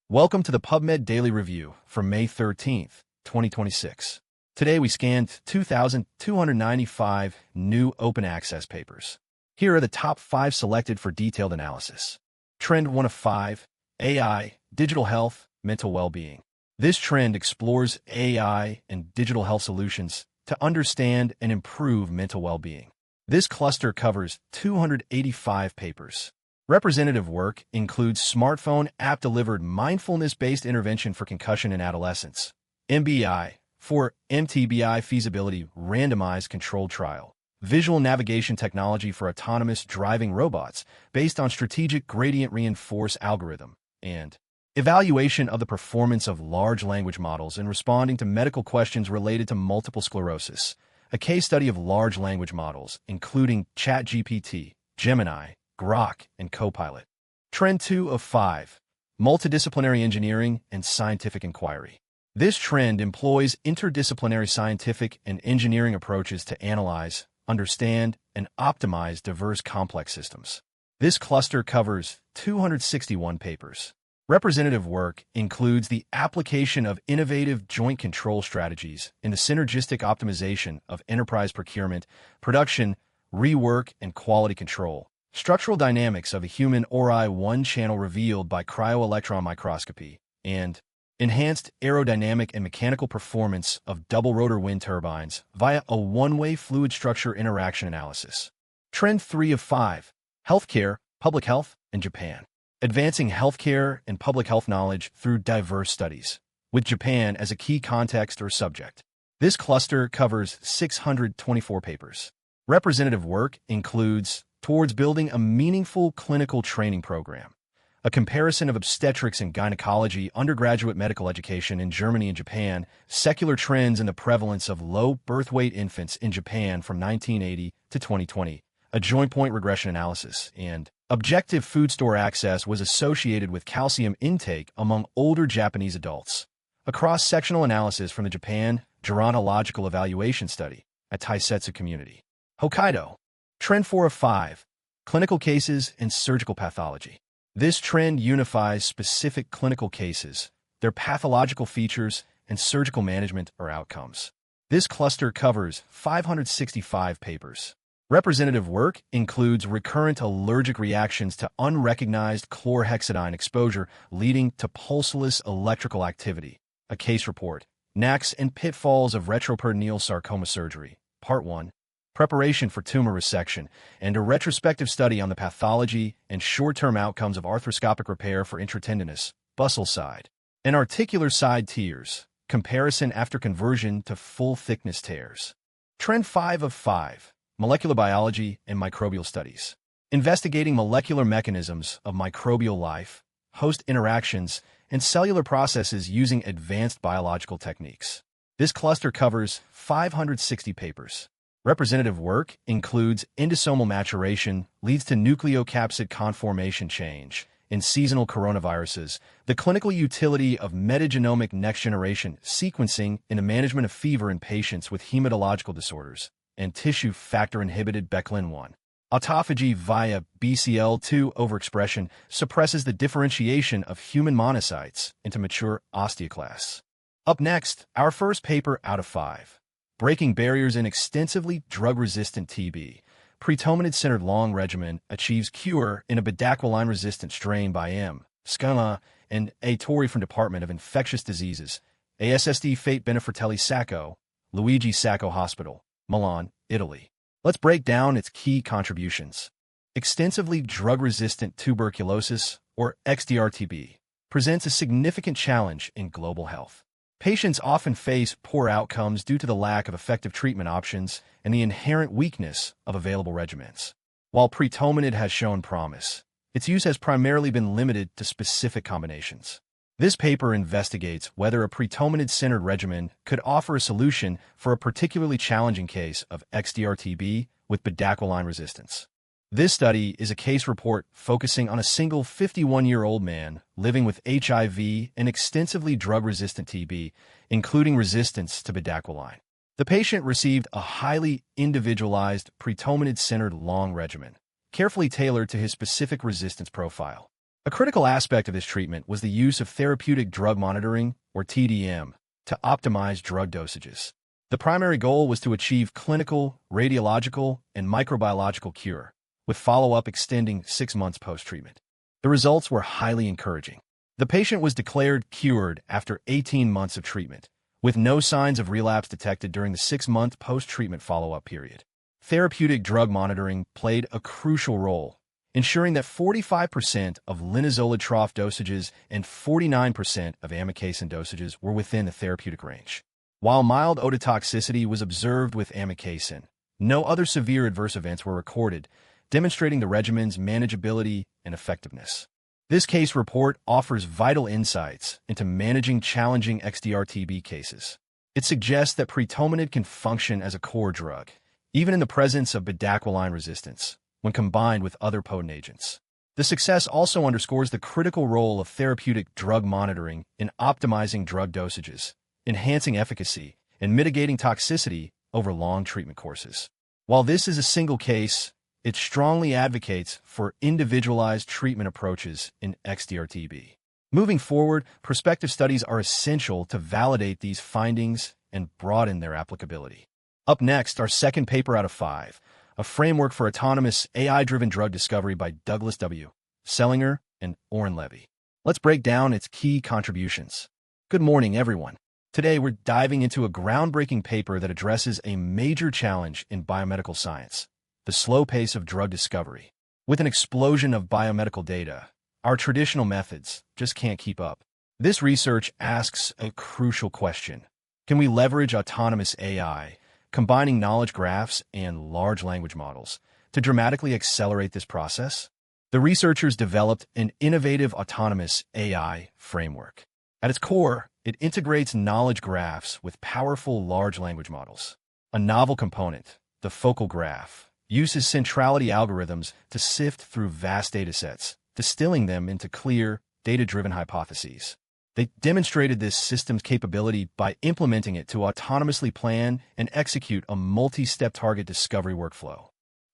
Welcome to the PubMed Daily Review for May 13th, 2026. Today we scanned 2,295 new open access papers. Here are the top 5 selected for detailed analysis. Trend 1 of 5, AI, Digital Health, Mental Well-Being. This trend explores AI and digital health solutions to understand and improve mental well-being. This cluster covers 285 papers. Representative work includes smartphone app-delivered mindfulness-based intervention for concussion in adolescents, MBI, for MTBI feasibility randomized controlled trial, visual navigation technology for autonomous driving robots based on strategic gradient reinforcement algorithm, and evaluation of the performance of large language models in responding to medical questions related to multiple sclerosis, a case study of large language models, including ChatGPT, Gemini, Grok, and Copilot. Trend 2 of 5, Multidisciplinary Engineering and Scientific Inquiry. This trend employs interdisciplinary scientific and engineering approaches to analyze, understand, and optimize diverse complex systems. This cluster covers 261 papers. Representative work includes the application of innovative joint control strategies in the synergistic optimization of enterprise procurement, production, rework, and quality control. Structural dynamics of a human ORI 1 channel revealed by cryo-electron microscopy, and enhanced aerodynamic and mechanical performance of double-rotor wind turbines via a one-way fluid structure interaction analysis. Trend 3 of 5, Healthcare, Public Health, and Japan. Advancing healthcare and public health knowledge through diverse studies, with Japan as a key context or subject. This cluster covers 624 papers. Representative work includes towards building a meaningful clinical training program, a comparison of obstetrics and gynecology undergraduate medical education in Germany and Japan, secular trends in the prevalence of low birth weight infants in Japan from 1980 to 2020, a joint point regression analysis, and objective food store access was associated with calcium intake among older Japanese adults. A cross-sectional analysis from the Japan Gerontological Evaluation Study at Taisetsu Community. Hokkaido. Trend 4 of 5, Clinical Cases and Surgical Pathology. This trend unifies specific clinical cases, their pathological features, and surgical management or outcomes. This cluster covers 565 papers. Representative work includes recurrent allergic reactions to unrecognized chlorhexidine exposure leading to pulseless electrical activity, a case report, knacks and pitfalls of retroperitoneal sarcoma surgery, Part 1, preparation for tumor resection, and a retrospective study on the pathology and short-term outcomes of arthroscopic repair for intratendinous, buccal side, and articular side tears, comparison after conversion to full-thickness tears. Trend 5 of 5, Molecular Biology and Microbial Studies. Investigating molecular mechanisms of microbial life, host interactions, and cellular processes using advanced biological techniques. This cluster covers 560 papers. Representative work includes endosomal maturation leads to nucleocapsid conformation change in seasonal coronaviruses, the clinical utility of metagenomic next-generation sequencing in the management of fever in patients with hematological disorders, and tissue factor-inhibited bedaquiline-1. Autophagy via BCL2 overexpression suppresses the differentiation of human monocytes into mature osteoclasts. Up next, our first paper out of 5. Breaking barriers in extensively drug-resistant TB. Pretomanid-centred long regimen achieves cure in a bedaquiline-resistant strain by M. Scala and A. Torri from Department of Infectious Diseases, ASSD Fate Benefratelli Sacco, Luigi Sacco Hospital, Milan, Italy. Let's break down its key contributions. Extensively drug-resistant tuberculosis, or XDR-TB, presents a significant challenge in global health. Patients often face poor outcomes due to the lack of effective treatment options and the inherent weakness of available regimens. While pretomanid has shown promise, its use has primarily been limited to specific combinations. This paper investigates whether a pretomanid-centred regimen could offer a solution for a particularly challenging case of XDR-TB with bedaquiline resistance. This study is a case report focusing on a single 51-year-old man living with HIV and extensively drug-resistant TB, including resistance to bedaquiline. The patient received a highly individualized pretomanid-centered long regimen, carefully tailored to his specific resistance profile. A critical aspect of this treatment was the use of therapeutic drug monitoring, or TDM, to optimize drug dosages. The primary goal was to achieve clinical, radiological, and microbiological cure, with follow-up extending 6 months post-treatment. The results were highly encouraging. The patient was declared cured after 18 months of treatment, with no signs of relapse detected during the 6-month post-treatment follow-up period. Therapeutic drug monitoring played a crucial role, ensuring that 45% of linezolid trough dosages and 49% of amikacin dosages were within the therapeutic range. While mild ototoxicity was observed with amikacin, no other severe adverse events were recorded, demonstrating the regimen's manageability and effectiveness. This case report offers vital insights into managing challenging XDR-TB cases. It suggests that pretomanid can function as a core drug, even in the presence of bedaquiline resistance, when combined with other potent agents. The success also underscores the critical role of therapeutic drug monitoring in optimizing drug dosages, enhancing efficacy, and mitigating toxicity over long treatment courses. While this is a single case, it strongly advocates for individualized treatment approaches in XDR-TB. Moving forward, prospective studies are essential to validate these findings and broaden their applicability. Up next, our second paper out of 5, a framework for autonomous AI-driven drug discovery by Douglas W. Selinger and Oren Levy. Let's break down its key contributions. Good morning, everyone. Today, we're diving into a groundbreaking paper that addresses a major challenge in biomedical science: the slow pace of drug discovery. With an explosion of biomedical data, our traditional methods just can't keep up. This research asks a crucial question: can we leverage autonomous AI, combining knowledge graphs and large language models, to dramatically accelerate this process? The researchers developed an innovative autonomous AI framework. At its core, it integrates knowledge graphs with powerful large language models. A novel component, the focal graph, uses centrality algorithms to sift through vast datasets, distilling them into clear, data-driven hypotheses. They demonstrated this system's capability by implementing it to autonomously plan and execute a multi-step target discovery workflow.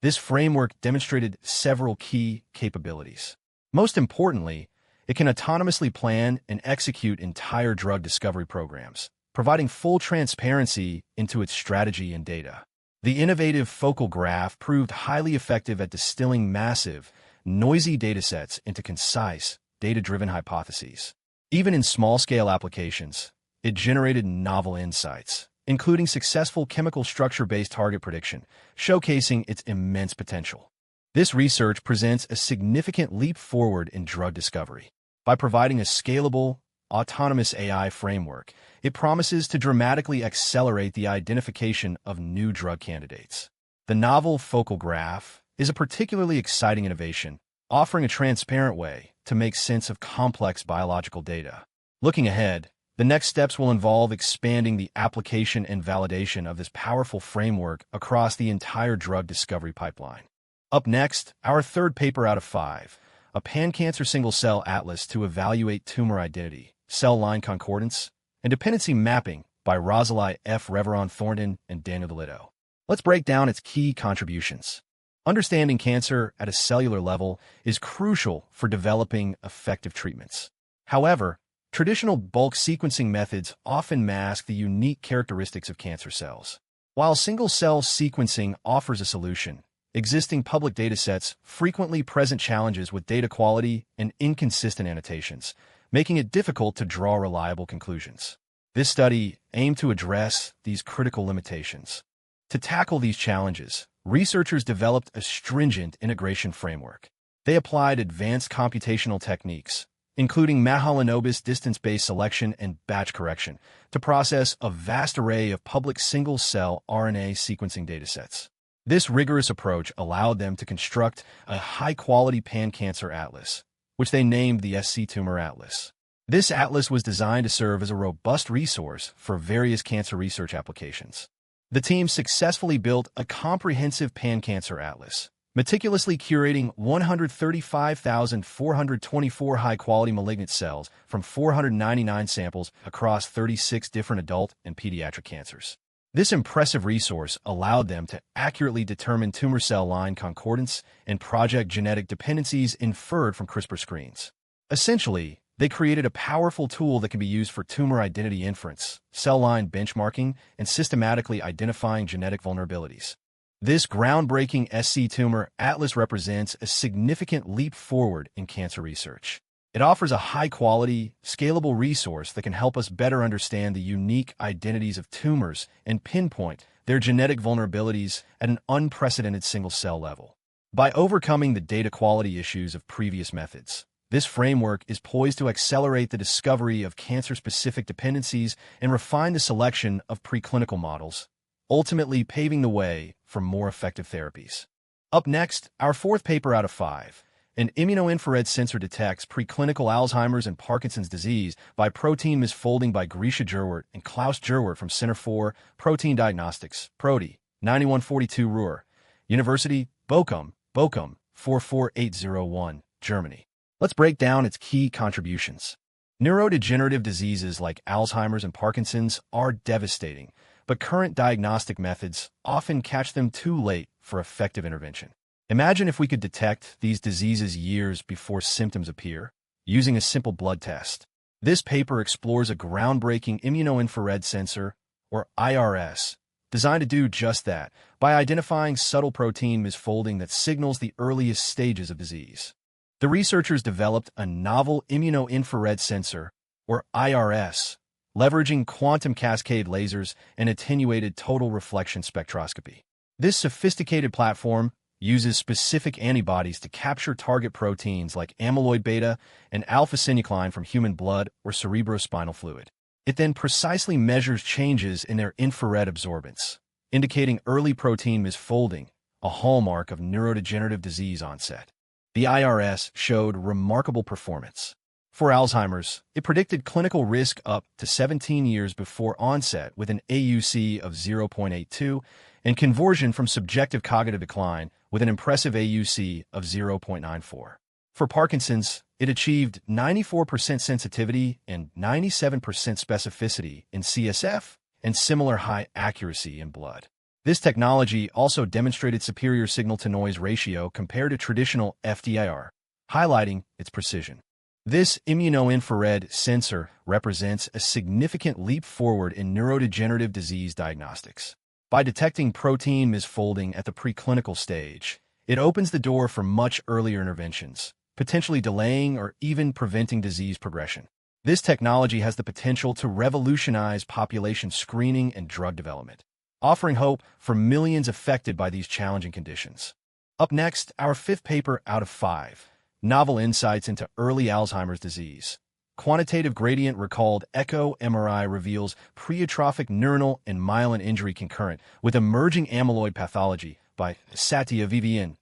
This framework demonstrated several key capabilities. Most importantly, it can autonomously plan and execute entire drug discovery programs, providing full transparency into its strategy and data. The innovative focal graph proved highly effective at distilling massive, noisy datasets into concise, data-driven hypotheses. Even in small-scale applications, it generated novel insights, including successful chemical structure-based target prediction, showcasing its immense potential. This research presents a significant leap forward in drug discovery. By providing a scalable, autonomous AI framework, it promises to dramatically accelerate the identification of new drug candidates. The novel focal graph is a particularly exciting innovation, offering a transparent way to make sense of complex biological data. Looking ahead, the next steps will involve expanding the application and validation of this powerful framework across the entire drug discovery pipeline. Up next, our third paper out of 5, a pan-cancer single-cell atlas to evaluate tumor identity, cell line concordance, and dependency mapping by Rosalie F. Reveron-Thornton and Daniel DeLitto. Let's break down its key contributions. Understanding cancer at a cellular level is crucial for developing effective treatments. However, traditional bulk sequencing methods often mask the unique characteristics of cancer cells. While single-cell sequencing offers a solution, existing public datasets frequently present challenges with data quality and inconsistent annotations, making it difficult to draw reliable conclusions. This study aimed to address these critical limitations. To tackle these challenges, researchers developed a stringent integration framework. They applied advanced computational techniques, including Mahalanobis distance-based selection and batch correction, to process a vast array of public single-cell RNA sequencing datasets. This rigorous approach allowed them to construct a high-quality pan-cancer atlas, which they named the SC Tumor Atlas. This atlas was designed to serve as a robust resource for various cancer research applications. The team successfully built a comprehensive pan-cancer atlas, meticulously curating 135,424 high-quality malignant cells from 499 samples across 36 different adult and pediatric cancers. This impressive resource allowed them to accurately determine tumor cell line concordance and project genetic dependencies inferred from CRISPR screens. Essentially, they created a powerful tool that can be used for tumor identity inference, cell line benchmarking, and systematically identifying genetic vulnerabilities. This groundbreaking SC Tumor Atlas represents a significant leap forward in cancer research. It offers a high-quality, scalable resource that can help us better understand the unique identities of tumors and pinpoint their genetic vulnerabilities at an unprecedented single-cell level. By overcoming the data quality issues of previous methods, this framework is poised to accelerate the discovery of cancer-specific dependencies and refine the selection of preclinical models, ultimately paving the way for more effective therapies. Up next, our fourth paper out of 5. An immuno-infrared sensor detects preclinical Alzheimer's and Parkinson's disease by protein misfolding by Grisha Gerwert and Klaus Gerwert from Center for Protein Diagnostics, Prodi, 9142 Ruhr, University, Bochum, 44801, Germany. Let's break down its key contributions. Neurodegenerative diseases like Alzheimer's and Parkinson's are devastating, but current diagnostic methods often catch them too late for effective intervention. Imagine if we could detect these diseases years before symptoms appear, using a simple blood test. This paper explores a groundbreaking immuno-infrared sensor, or IRS, designed to do just that by identifying subtle protein misfolding that signals the earliest stages of disease. The researchers developed a novel immuno-infrared sensor, or IRS, leveraging quantum cascade lasers and attenuated total reflection spectroscopy. This sophisticated platform uses specific antibodies to capture target proteins like amyloid beta and alpha-synuclein from human blood or cerebrospinal fluid. It then precisely measures changes in their infrared absorbance, indicating early protein misfolding, a hallmark of neurodegenerative disease onset. The IRS showed remarkable performance. For Alzheimer's, it predicted clinical risk up to 17 years before onset with an AUC of 0.82 and conversion from subjective cognitive decline with an impressive AUC of 0.94. For Parkinson's, it achieved 94% sensitivity and 97% specificity in CSF and similar high accuracy in blood. This technology also demonstrated superior signal-to-noise ratio compared to traditional FTIR, highlighting its precision. This immuno-infrared sensor represents a significant leap forward in neurodegenerative disease diagnostics. By detecting protein misfolding at the preclinical stage, it opens the door for much earlier interventions, potentially delaying or even preventing disease progression. This technology has the potential to revolutionize population screening and drug development, offering hope for millions affected by these challenging conditions. Up next, our fifth paper out of 5, Novel Insights into Early Alzheimer's Disease. Quantitative gradient recalled echo MRI reveals preatrophic neuronal and myelin injury concurrent with emerging amyloid pathology by Satya Vivian,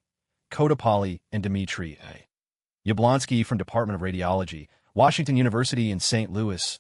Kodapalli, and Dmitry A. Yablonsky from Department of Radiology, Washington University in St. Louis,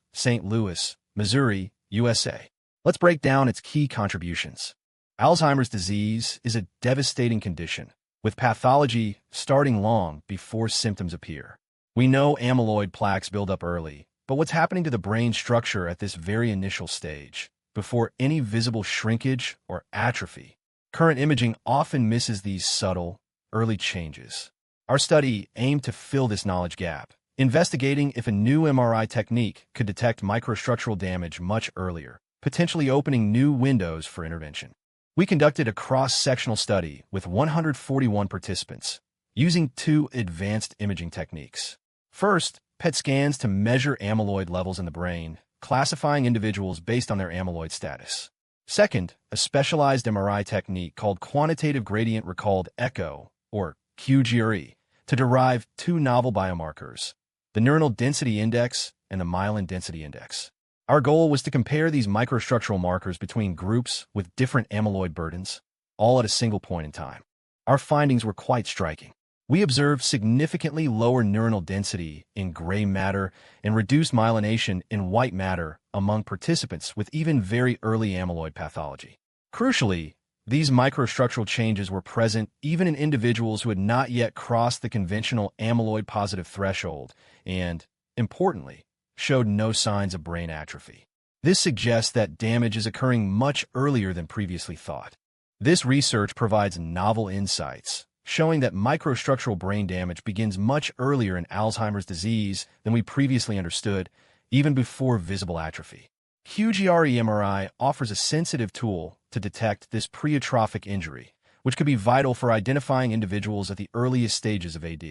Missouri, USA. Let's break down its key contributions. Alzheimer's disease is a devastating condition, with pathology starting long before symptoms appear. We know amyloid plaques build up early, but what's happening to the brain structure at this very initial stage, before any visible shrinkage or atrophy? Current imaging often misses these subtle, early changes. Our study aimed to fill this knowledge gap, investigating if a new MRI technique could detect microstructural damage much earlier, potentially opening new windows for intervention. We conducted a cross-sectional study with 141 participants, using 2 advanced imaging techniques. First, PET scans to measure amyloid levels in the brain, classifying individuals based on their amyloid status. Second, a specialized MRI technique called quantitative gradient recalled echo, or QGRE, to derive 2 novel biomarkers, the neuronal density index and the myelin density index. Our goal was to compare these microstructural markers between groups with different amyloid burdens, all at a single point in time. Our findings were quite striking. We observed significantly lower neuronal density in gray matter and reduced myelination in white matter among participants with even very early amyloid pathology. Crucially, these microstructural changes were present even in individuals who had not yet crossed the conventional amyloid-positive threshold and, importantly, showed no signs of brain atrophy. This suggests that damage is occurring much earlier than previously thought. This research provides novel insights, showing that microstructural brain damage begins much earlier in Alzheimer's disease than we previously understood, even before visible atrophy. QGRE MRI offers a sensitive tool to detect this preatrophic injury, which could be vital for identifying individuals at the earliest stages of AD.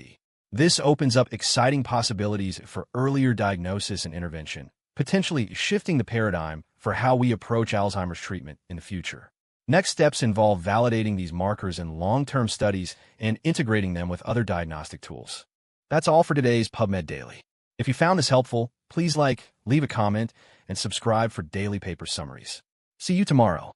This opens up exciting possibilities for earlier diagnosis and intervention, potentially shifting the paradigm for how we approach Alzheimer's treatment in the future. Next steps involve validating these markers in long-term studies and integrating them with other diagnostic tools. That's all for today's PubMed Daily. If you found this helpful, please leave a comment, and subscribe for daily paper summaries. See you tomorrow.